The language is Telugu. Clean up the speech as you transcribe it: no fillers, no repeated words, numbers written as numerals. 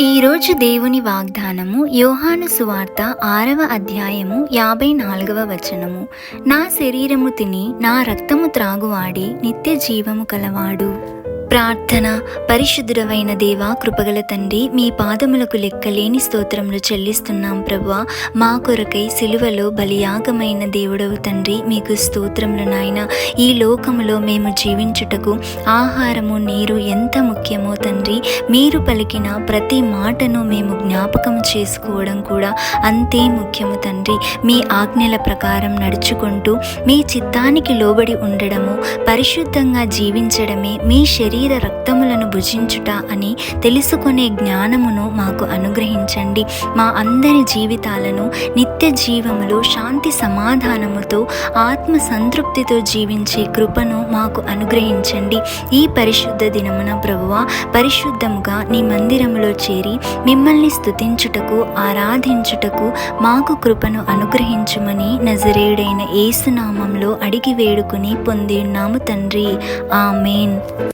ఈరోజు దేవుని వాగ్దానము యోహాను సువార్త 6వ అధ్యాయము 54వ వచనము. నా శరీరము తిని నా రక్తము త్రాగువాడి నిత్య జీవము కలవాడు. ప్రార్థన. పరిశుద్ధుడవైన దేవా, కృపగల తండ్రి, మీ పాదములకు లెక్కలేని స్తోత్రములు చెల్లిస్తున్నాం ప్రభువా. మా కొరకై సిలువలో బలియాగమైన దేవుడవు తండ్రి, మీకు స్తోత్రములు నాయన. ఈ లోకములో మేము జీవించుటకు ఆహారము నీరు ఎంత ముఖ్యమో తండ్రి, మీరు పలికిన ప్రతి మాటను మేము జ్ఞాపకం చేసుకోవడం కూడా అంతే ముఖ్యము తండ్రి. మీ ఆజ్ఞల ప్రకారం నడుచుకుంటూ మీ చిత్తానికి లోబడి ఉండడము, పరిశుద్ధంగా జీవించడమే మీ శరీర రక్తములను భుజించుట అని తెలుసుకునే జ్ఞానమును మాకు అనుగ్రహించండి. మా అందరి జీవితాలను నిత్య జీవములో శాంతి సమాధానముతో ఆత్మ సంతృప్తితో జీవించే కృపను మాకు అనుగ్రహించండి. ఈ పరిశుద్ధ దినమున ప్రభువా, పరిశుద్ధముగా నీ మందిరములో చేరి మిమ్మల్ని స్తుతించుటకు, ఆరాధించుటకు మాకు కృపను అనుగ్రహించుమని నజరేయుడైన యేసు నామములో అడిగి వేడుకుని పొంది ఉన్నాము తండ్రి. ఆమేన్.